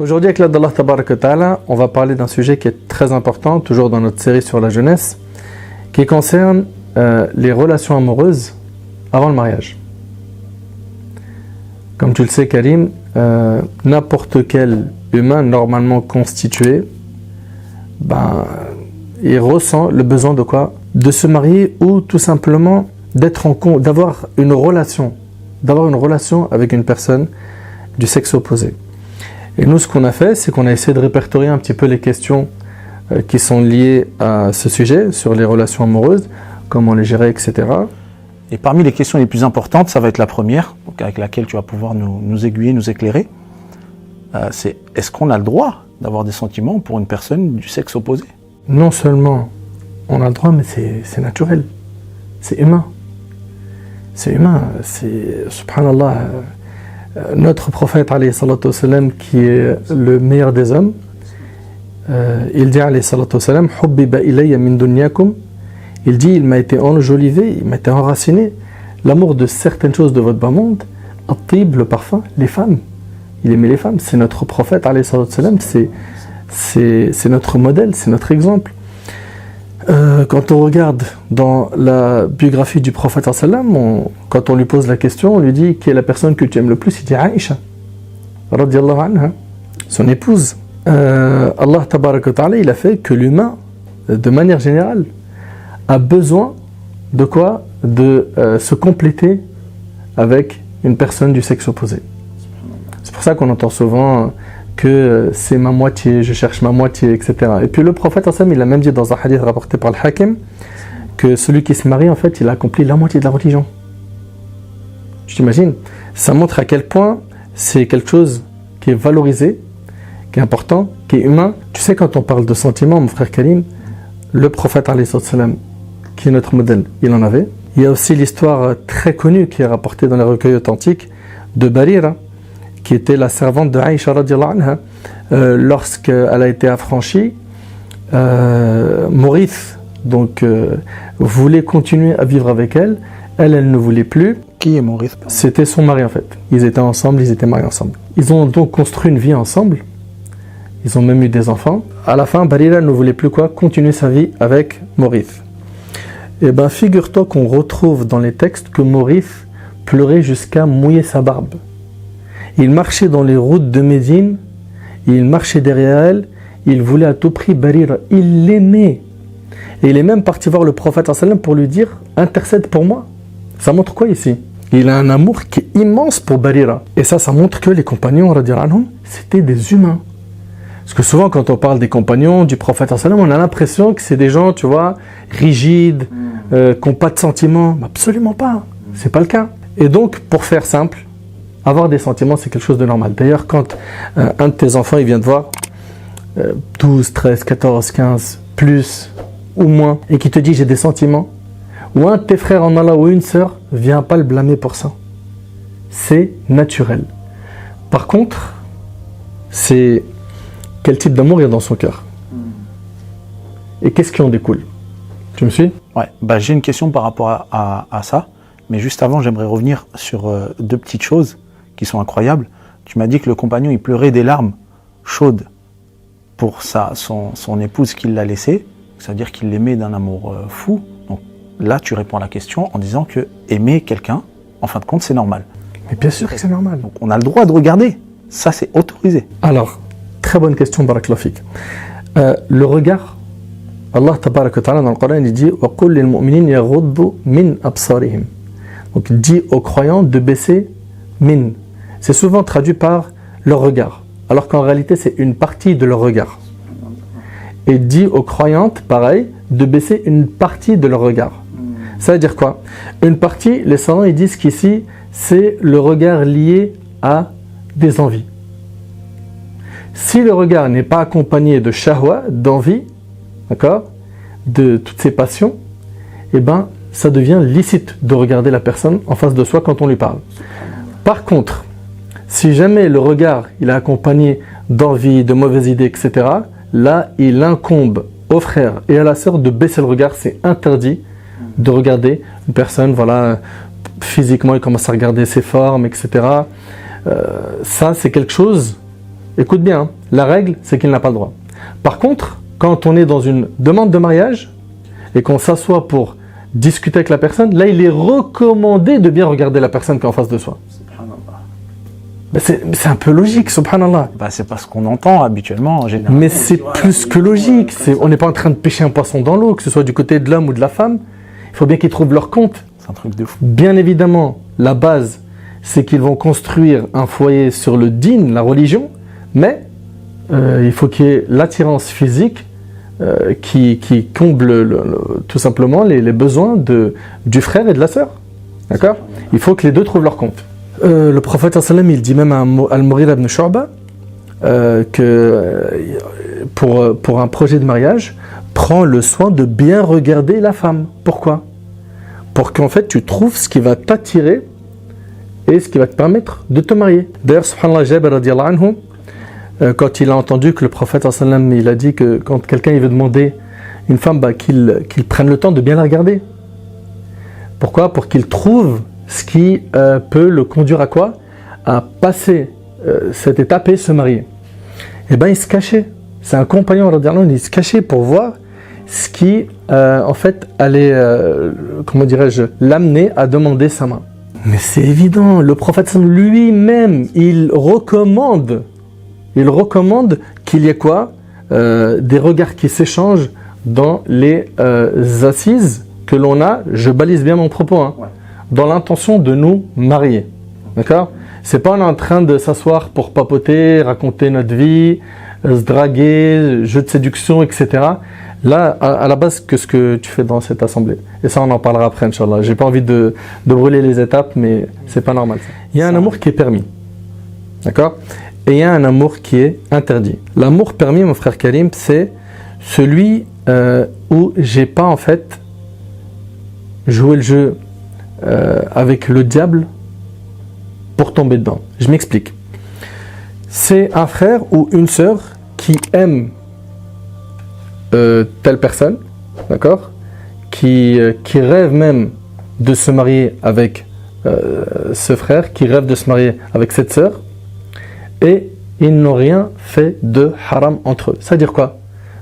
Aujourd'hui, avec l'aide d'Allah Tabaraka wa Ta'ala, on va parler d'un sujet qui est très important, toujours dans notre série sur la jeunesse, qui concerne les relations amoureuses avant le mariage. Comme tu le sais, Karim, n'importe quel humain normalement constitué, il ressent le besoin de quoi? De se marier ou tout simplement d'avoir une relation avec une personne du sexe opposé. Et nous, ce qu'on a fait, c'est qu'on a essayé de répertorier un petit peu les questions qui sont liées à ce sujet, sur les relations amoureuses, comment les gérer, etc. Et parmi les questions les plus importantes, ça va être la première, donc avec laquelle tu vas pouvoir nous aiguiller, nous éclairer. C'est est-ce qu'on a le droit d'avoir des sentiments pour une personne du sexe opposé? Non seulement on a le droit, mais c'est naturel. C'est humain. C'est humain. C'est, subhanallah, notre prophète, alayhi salatu wassalam, qui est le meilleur des hommes, il dit, alayhi salatu wassalam, hubbiba ilayya min dunyakum. Il dit, il m'a été enjolivé, il m'a été enraciné, l'amour de certaines choses de votre bas monde, at-tib, le parfum, les femmes. Il aimait les femmes, c'est notre prophète, alayhi salatu wassalam, c'est notre modèle, c'est notre exemple. Quand on regarde dans la biographie du prophète, quand on lui pose la question, on lui dit qui est la personne que tu aimes le plus, il dit Aïcha, radiyallahu anha, son épouse. Allah tabaraka wa ta'ala, il a fait que l'humain, de manière générale, a besoin de quoi? De se compléter avec une personne du sexe opposé. C'est pour ça qu'on entend souvent que c'est ma moitié, je cherche ma moitié, etc. Et puis le prophète, il a même dit dans un hadith rapporté par le Hakim que celui qui se marie, en fait, il a accompli la moitié de la religion. Je t'imagine. Ça montre à quel point c'est quelque chose qui est valorisé, qui est important, qui est humain. Tu sais, quand on parle de sentiments, mon frère Karim, le prophète, qui est notre modèle, il en avait. Il y a aussi l'histoire très connue qui est rapportée dans les recueils authentiques de Barira, qui était la servante de Aïcha radiyallahu anha. Lorsqu'elle a été affranchie, Maurice voulait continuer à vivre avec elle. Elle ne voulait plus. Qui est Maurice? C'était son mari en fait. Ils étaient ensemble, ils étaient mariés ensemble. Ils ont donc construit une vie ensemble. Ils ont même eu des enfants. À la fin, Barira ne voulait plus continuer sa vie avec Maurice. Et figure-toi qu'on retrouve dans les textes que Maurice pleurait jusqu'à mouiller sa barbe. Il marchait dans les routes de Médine, il marchait derrière elle, il voulait à tout prix Barira, il l'aimait. Et il est même parti voir le prophète pour lui dire « Intercède pour moi ». Ça montre quoi ici? Il a un amour qui est immense pour Barira. Et ça montre que les compagnons, c'était des humains. Parce que souvent quand on parle des compagnons du prophète, on a l'impression que c'est des gens, tu vois, rigides, qui n'ont pas de sentiments. Absolument pas, c'est pas le cas. Et donc, pour faire simple, avoir des sentiments, c'est quelque chose de normal. D'ailleurs, quand un de tes enfants, il vient te voir, 12, 13, 14, 15, plus ou moins, et qui te dit j'ai des sentiments, ou un de tes frères en Allah ou une sœur, viens pas le blâmer pour ça. C'est naturel. Par contre, c'est quel type d'amour il y a dans son cœur. Et qu'est-ce qui en découle? Tu me suis? Ouais, j'ai une question par rapport à ça, mais juste avant, j'aimerais revenir sur deux petites choses qui sont incroyables. Tu m'as dit que le compagnon, il pleurait des larmes chaudes pour son épouse qui l'a laissé, c'est-à-dire qu'il l'aimait d'un amour fou. Donc là, tu réponds à la question en disant que aimer quelqu'un, en fin de compte, c'est normal. Mais bien sûr que c'est normal. Donc on a le droit de regarder, ça c'est autorisé. Alors, très bonne question, Barakallahu fik. Le regard, Allah tabaraka wa ta'ala dans le Coran, il dit wa qul lil mu'minina yaghuddu min absarihim. Donc il dit aux croyants de baisser min. C'est souvent traduit par leur regard, alors qu'en réalité c'est une partie de leur regard. Et dit aux croyantes, pareil, de baisser une partie de leur regard. Ça veut dire quoi? Une partie, les savants ils disent qu'ici c'est le regard lié à des envies. Si le regard n'est pas accompagné de shahwa, d'envie, d'accord, de toutes ces passions, ça devient licite de regarder la personne en face de soi quand on lui parle. Par contre, si jamais le regard il est accompagné d'envie, de mauvaises idées, etc., là, il incombe au frère et à la sœur de baisser le regard. C'est interdit de regarder une personne, physiquement, il commence à regarder ses formes, etc. Ça, c'est quelque chose écoute bien, hein, la règle, c'est qu'il n'a pas le droit. Par contre, quand on est dans une demande de mariage et qu'on s'assoit pour discuter avec la personne, là, il est recommandé de bien regarder la personne qui est en face de soi. Ben, c'est un peu logique, subhanallah. Bah, c'est pas ce qu'on entend habituellement, en général. Mais c'est plus que logique. On n'est pas en train de pêcher un poisson dans l'eau, que ce soit du côté de l'homme ou de la femme. Il faut bien qu'ils trouvent leur compte. C'est un truc de fou. Bien évidemment, la base, c'est qu'ils vont construire un foyer sur le din, la religion, mais il faut qu'il y ait l'attirance physique qui comble tout simplement les besoins du frère et de la sœur. D'accord ? Il faut que les deux trouvent leur compte. Le prophète sallam, il dit même à Al-Mughira ibn Shu'ba que pour un projet de mariage, prends le soin de bien regarder la femme. Pourquoi ? Pour qu'en fait tu trouves ce qui va t'attirer et ce qui va te permettre de te marier. D'ailleurs, subhanallah, Jabir radiyallahu anhu, quand il a entendu que le prophète sallam, il a dit que quand quelqu'un il veut demander une femme, qu'il prenne le temps de bien la regarder. Pourquoi ? Pour qu'il trouve ce qui peut le conduire à quoi ? À passer cette étape et se marier. Et bien il se cachait. C'est un compagnon radiyallahu anhu, il se cachait pour voir ce qui en fait allait, comment dirais-je, l'amener à demander sa main. Mais c'est évident, le prophète lui-même, il recommande qu'il y ait quoi ? Des regards qui s'échangent dans les assises que l'on a, je balise bien mon propos, hein, ouais, dans l'intention de nous marier. D'accord ? C'est pas on est en train de s'asseoir pour papoter, raconter notre vie, se draguer, jeu de séduction, etc. Là, à la base, qu'est-ce que tu fais dans cette assemblée ? Et ça, on en parlera après, Inch'Allah. J'ai pas envie de brûler les étapes, mais c'est pas normal. Il y a un amour qui est permis. D'accord ? Et il y a un amour qui est interdit. L'amour permis, mon frère Karim, c'est celui où j'ai pas, en fait, joué le jeu avec le diable pour tomber dedans. Je m'explique. C'est un frère ou une sœur qui aime telle personne, d'accord, qui rêve même de se marier avec ce frère, qui rêve de se marier avec cette sœur, et ils n'ont rien fait de haram entre eux. Ça veut dire quoi ?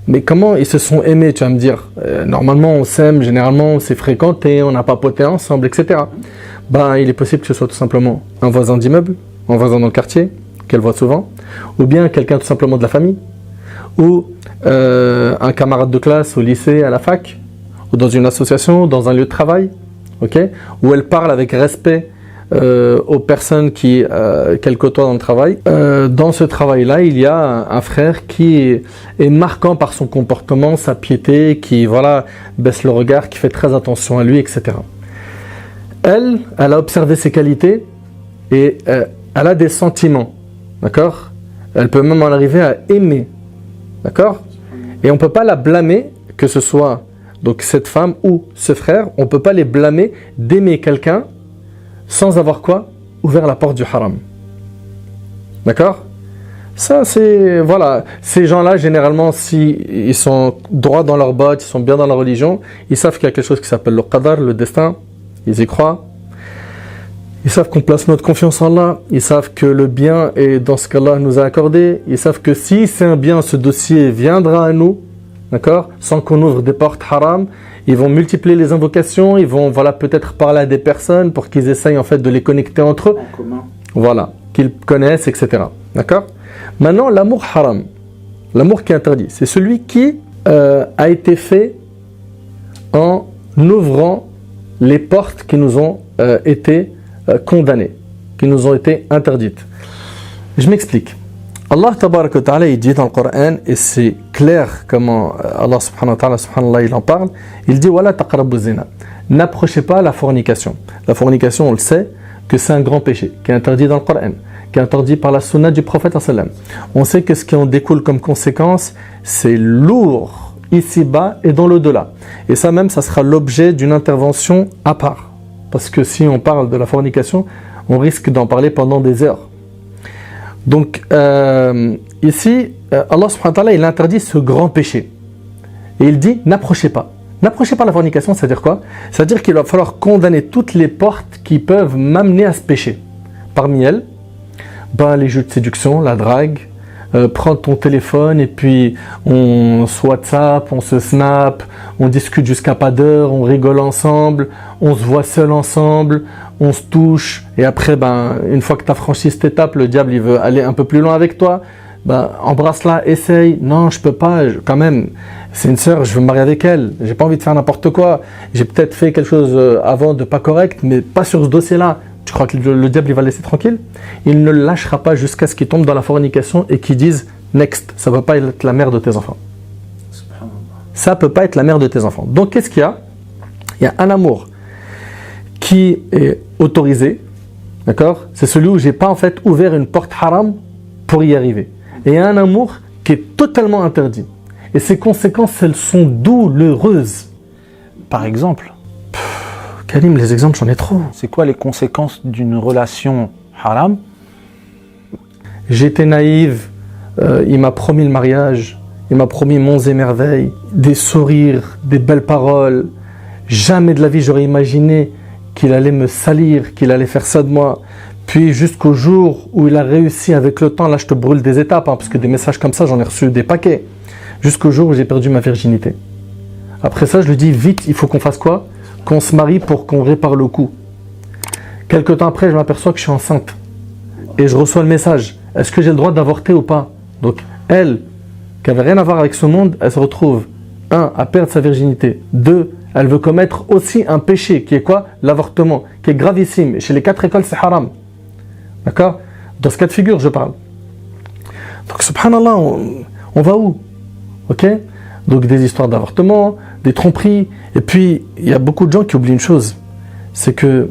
Mais comment ils se sont aimés, tu vas me dire ? Normalement on s'aime, généralement on s'est fréquenté, on a papoté ensemble, etc. Ben, il est possible que ce soit tout simplement un voisin d'immeuble, un voisin dans le quartier, qu'elle voit souvent, ou bien quelqu'un tout simplement de la famille, ou un camarade de classe au lycée, à la fac, ou dans une association, dans un lieu de travail, okay, où elle parle avec respect aux personnes qu'elle côtoie dans le travail. Dans ce travail-là, il y a un frère qui est marquant par son comportement, sa piété, qui voilà, baisse le regard, qui fait très attention à lui, etc. Elle a observé ses qualités et elle a des sentiments, d'accord ? Elle peut même en arriver à aimer, d'accord ? Et on ne peut pas la blâmer, que ce soit donc cette femme ou ce frère, on ne peut pas les blâmer d'aimer quelqu'un sans avoir quoi ? Ouvert la porte du haram. D'accord ? Ça, c'est... Voilà. Ces gens-là, généralement, s'ils sont droits dans leurs bottes, ils sont bien dans la religion, ils savent qu'il y a quelque chose qui s'appelle le qadar, le destin. Ils y croient. Ils savent qu'on place notre confiance en Allah. Ils savent que le bien est dans ce qu'Allah nous a accordé. Ils savent que si c'est un bien, ce dossier viendra à nous. D'accord ? Sans qu'on ouvre des portes haram. Ils vont multiplier les invocations, ils vont voilà, peut-être parler à des personnes pour qu'ils essayent en fait de les connecter entre eux. En commun. Voilà, qu'ils connaissent, etc. D'accord ? Maintenant, l'amour haram, l'amour qui est interdit, c'est celui qui a été fait en ouvrant les portes qui nous ont été condamnées, qui nous ont été interdites. Je m'explique. Allah tabaraka wa ta'ala, il dit dans le Coran, et c'est clair comment Allah subhanahu wa ta'ala, subhanallah, il en parle, il dit wala taqrabu zina. N'approchez pas la fornication. La fornication, on le sait, que c'est un grand péché, qui est interdit dans le Coran, qui est interdit par la sunna du prophète sallam. On sait que ce qui en découle comme conséquence, c'est lourd ici-bas et dans l'au-delà. Et ça même, ça sera l'objet d'une intervention à part. Parce que si on parle de la fornication, on risque d'en parler pendant des heures. Donc ici, Allah subhanahu wa ta'ala, il interdit ce grand péché. Et il dit, n'approchez pas. N'approchez pas la fornication, c'est-à-dire quoi ? C'est-à-dire qu'il va falloir condamner toutes les portes qui peuvent m'amener à ce péché. Parmi elles, les jeux de séduction, la drague, prendre ton téléphone et puis on se WhatsApp, on se Snap, on discute jusqu'à pas d'heure, on rigole ensemble, on se voit seul ensemble, on se touche et après une fois que tu as franchi cette étape, le diable il veut aller un peu plus loin avec toi. Embrasse-la, essaye. Non, je peux pas, quand même. C'est une sœur, je veux me marier avec elle. J'ai pas envie de faire n'importe quoi. J'ai peut-être fait quelque chose avant de pas correct, mais pas sur ce dossier-là. Tu crois que le diable il va laisser tranquille? Il ne le lâchera pas jusqu'à ce qu'il tombe dans la fornication et qu'il dise next. Ça ne peut pas être la mère de tes enfants. Ça peut pas être la mère de tes enfants. Donc qu'est-ce qu'il y a? Il y a un amour qui est autorisé, d'accord? C'est celui où j'ai pas en fait ouvert une porte haram pour y arriver. Et il y a un amour qui est totalement interdit. Et ses conséquences, elles sont douloureuses. Par exemple, Karim, les exemples, j'en ai trop. c'est quoi les conséquences d'une relation haram? J'étais naïve, il m'a promis le mariage, il m'a promis monts et merveilles, des sourires, des belles paroles. Jamais de la vie j'aurais imaginé qu'il allait me salir, qu'il allait faire ça de moi. Puis jusqu'au jour où il a réussi avec le temps, là je te brûle des étapes, parce que des messages comme ça j'en ai reçu des paquets. Jusqu'au jour où j'ai perdu ma virginité. Après ça je lui dis vite, il faut qu'on fasse quoi? Qu'on se marie pour qu'on répare le coup. Quelque temps après je m'aperçois que je suis enceinte. Et je reçois le message, est-ce que j'ai le droit d'avorter ou pas? Donc elle, qui n'avait rien à voir avec ce monde, elle se retrouve, 1, à perdre sa virginité, 2, elle veut commettre aussi un péché, qui est quoi? L'avortement, qui est gravissime. Et chez les 4 écoles c'est haram. D'accord? Dans ce cas de figure, je parle. Donc, subhanallah, on va où? Ok? Donc, des histoires d'avortement, des tromperies. Et puis, il y a beaucoup de gens qui oublient une chose. C'est que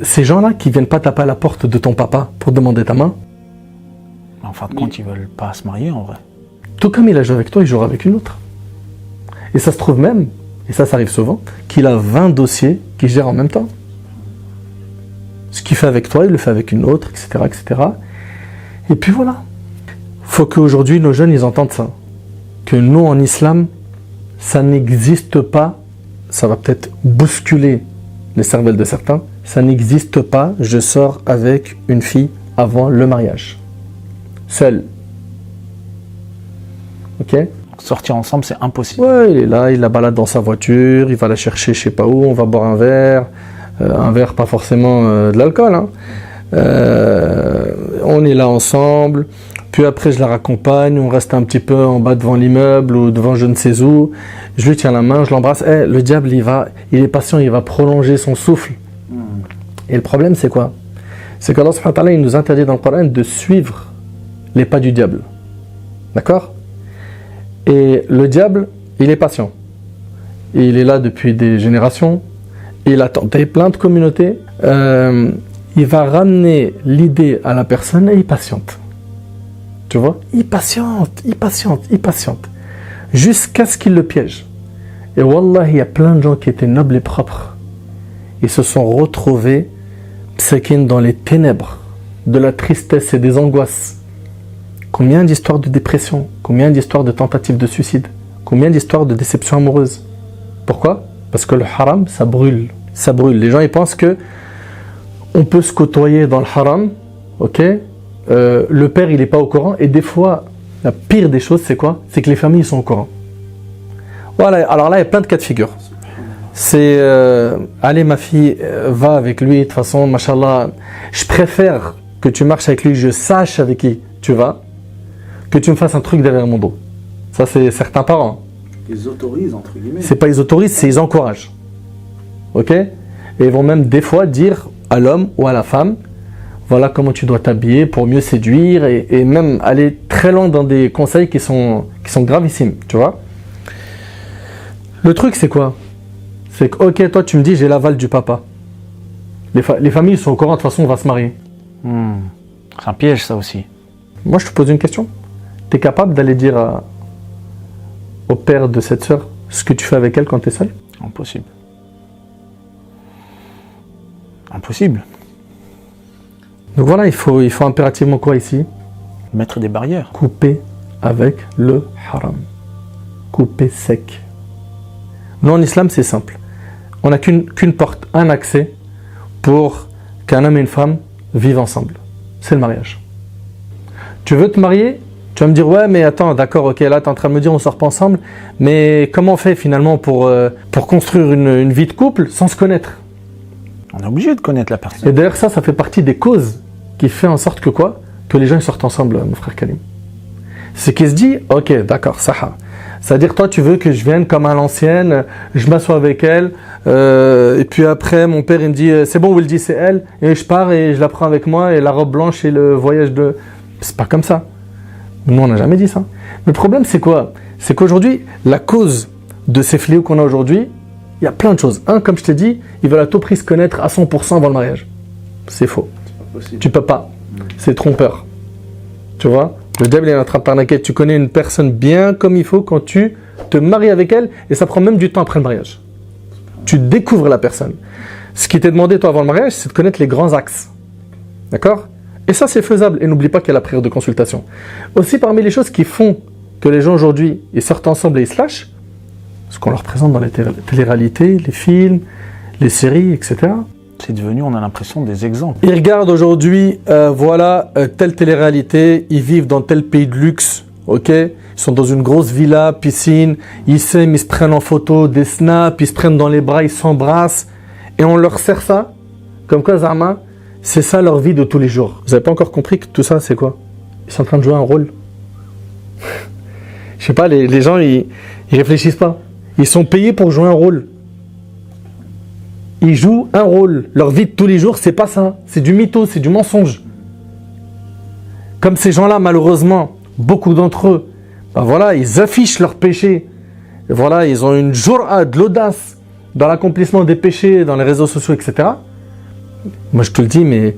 ces gens-là qui ne viennent pas taper à la porte de ton papa pour demander ta main. En fin de compte, ils veulent pas se marier en vrai. Tout comme il a joué avec toi, il jouera avec une autre. Et ça se trouve même, et ça arrive souvent, qu'il a 20 dossiers qu'il gère en même temps. Ce qu'il fait avec toi, il le fait avec une autre, etc., etc. Et puis voilà. Faut qu'aujourd'hui, nos jeunes, ils entendent ça. Que nous, en islam, ça n'existe pas. Ça va peut-être bousculer les cervelles de certains. Ça n'existe pas, je sors avec une fille avant le mariage. Seul. Ok? Sortir ensemble, c'est impossible. Ouais, il est là, il la balade dans sa voiture, il va la chercher je sais pas où, on va boire un verre, pas forcément de l'alcool, hein. On est là ensemble, puis après je la raccompagne, on reste un petit peu en bas devant l'immeuble ou devant je ne sais où, je lui tiens la main, je l'embrasse, le diable il est patient, il va prolonger son souffle. Et le problème c'est quoi? C'est qu'Allah subhanahu wa ta'ala, il nous interdit dans le Coran de suivre les pas du diable. D'accord? Et le diable, il est patient. Et il est là depuis des générations. Il a tenté plein de communautés. Il va ramener l'idée à la personne et il patiente. Tu vois? Il patiente. Jusqu'à ce qu'il le piège. Et wallah, il y a plein de gens qui étaient nobles et propres. Ils se sont retrouvés dans les ténèbres de la tristesse et des angoisses. Combien d'histoires de dépression, combien d'histoires de tentatives de suicide, combien d'histoires de déception amoureuse. Pourquoi? Parce que le haram, ça brûle. Ça brûle. Les gens ils pensent que on peut se côtoyer dans le haram, ok? Le père il n'est pas au courant et des fois, la pire des choses c'est quoi? C'est que les familles sont au courant. Voilà, alors là il y a plein de cas de figure. C'est allez ma fille, va avec lui, de toute façon, machallah, je préfère que tu marches avec lui, je sache avec qui tu vas, que tu me fasses un truc derrière mon dos. Ça, c'est certains parents. Ils autorisent, entre guillemets. C'est pas ils autorisent, c'est ils encouragent. Ok? Et ils vont même des fois dire à l'homme ou à la femme, voilà comment tu dois t'habiller pour mieux séduire et même aller très loin dans des conseils qui sont gravissimes, tu vois? Le truc, c'est quoi? C'est que, ok, toi, tu me dis, j'ai l'aval du papa. Les familles sont au courant, de toute façon, on va se marier. C'est un piège, ça aussi. Moi, je te pose une question. Tu es capable d'aller dire au père de cette sœur ce que tu fais avec elle quand tu es seul? Impossible. Impossible. Donc voilà, il faut impérativement quoi ici? Mettre des barrières. Couper avec le haram. Couper sec. Nous, en islam, c'est simple. On n'a qu'une porte, un accès pour qu'un homme et une femme vivent ensemble. C'est le mariage. Tu veux te marier, tu Tu vas me dire, ouais, mais attends, d'accord, ok, là, tu es en train de me dire, on sort pas ensemble, mais comment on fait finalement pour construire une vie de couple sans se connaître? On est obligé de connaître la personne. Et d'ailleurs, ça fait partie des causes qui fait en sorte que quoi? Que les gens ils sortent ensemble, mon frère Karim. C'est qu'il se dit, ok, d'accord, ça. C'est-à-dire, toi, tu veux que je vienne comme à l'ancienne, je m'assois avec elle, et puis après, mon père, il me dit, c'est bon, il dit, c'est elle, et je pars et je la prends avec moi, et la robe blanche et le voyage de... C'est pas comme ça. Nous, on n'a jamais dit ça. Mais le problème, c'est quoi? C'est qu'aujourd'hui, la cause de ces fléaux qu'on a aujourd'hui, il y a plein de choses. Un, comme je t'ai dit, ils veulent à tout prix se connaître à 100% avant le mariage. C'est faux. Tu peux pas. C'est trompeur. Tu vois? Le diable est en train de t'arnaquer. Tu connais une personne bien comme il faut quand tu te maries avec elle, et ça prend même du temps après le mariage. Tu découvres la personne. Ce qui t'est demandé, toi, avant le mariage, c'est de connaître les grands axes. D'accord? Et ça, c'est faisable. Et n'oublie pas qu'il y a la prière de consultation. Aussi, parmi les choses qui font que les gens aujourd'hui, ils sortent ensemble et ils se lâchent, ce qu'on leur présente dans les téléréalités, les films, les séries, etc. C'est devenu, on a l'impression, des exemples. Ils regardent aujourd'hui, telle télé-réalité, ils vivent dans tel pays de luxe, ok? Ils sont dans une grosse villa, piscine, ils s'aiment, ils se prennent en photo, des snaps, ils se prennent dans les bras, ils s'embrassent, et on leur sert ça, comme quoi, Zama, c'est ça leur vie de tous les jours. Vous n'avez pas encore compris que tout ça, c'est quoi? Ils sont en train de jouer un rôle. Je sais pas, les gens, ils réfléchissent pas. Ils sont payés pour jouer un rôle. Ils jouent un rôle. Leur vie de tous les jours, c'est pas ça. C'est du mytho, c'est du mensonge. Comme ces gens-là, malheureusement, beaucoup d'entre eux, ben voilà, ils affichent leurs péchés. Et voilà, ils ont une joura, de l'audace dans l'accomplissement des péchés, dans les réseaux sociaux, etc. Moi, je te le dis, mais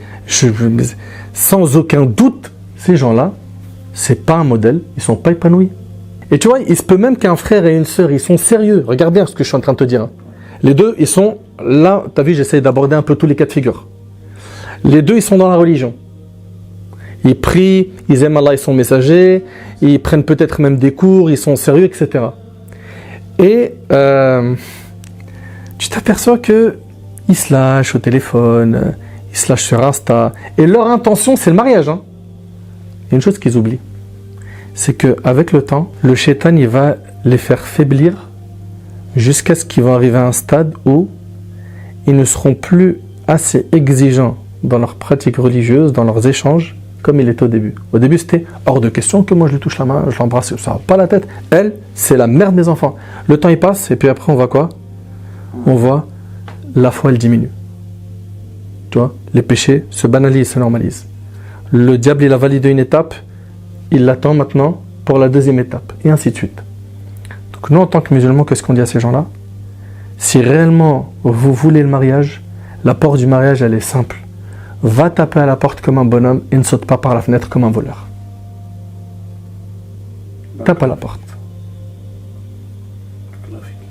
sans aucun doute, ces gens-là, c'est pas un modèle. Ils sont pas épanouis. Et tu vois, il se peut même qu'un frère et une sœur, ils sont sérieux. Regarde bien ce que je suis en train de te dire. Hein. Les deux, ils sont là, tu as vu, j'essaie d'aborder un peu tous les cas de figure. Les deux, ils sont dans la religion. Ils prient, ils aiment Allah et son messager, ils prennent peut-être même des cours, ils sont sérieux, etc. Et tu t'aperçois qu'ils se lâchent au téléphone, ils se lâchent sur Insta. Et leur intention, c'est le mariage. Hein. Il y a une chose qu'ils oublient. C'est qu'avec le temps, le shaitan, il va les faire faiblir jusqu'à ce qu'ils vont arriver à un stade où ils ne seront plus assez exigeants dans leurs pratiques religieuses, dans leurs échanges, comme il était au début. Au début, c'était hors de question que moi je lui touche la main, je l'embrasse, ça va pas la tête. Elle, c'est la mère de mes enfants. Le temps il passe, et puis après on voit quoi? On voit la foi elle diminue. Tu vois, les péchés se banalisent, se normalisent. Le diable il a validé une étape, il l'attend maintenant pour la deuxième étape, et ainsi de suite. Donc nous en tant que musulmans, qu'est-ce qu'on dit à ces gens-là? Si réellement vous voulez le mariage, la porte du mariage elle est simple. Va taper à la porte comme un bonhomme et ne saute pas par la fenêtre comme un voleur. Tape à la porte.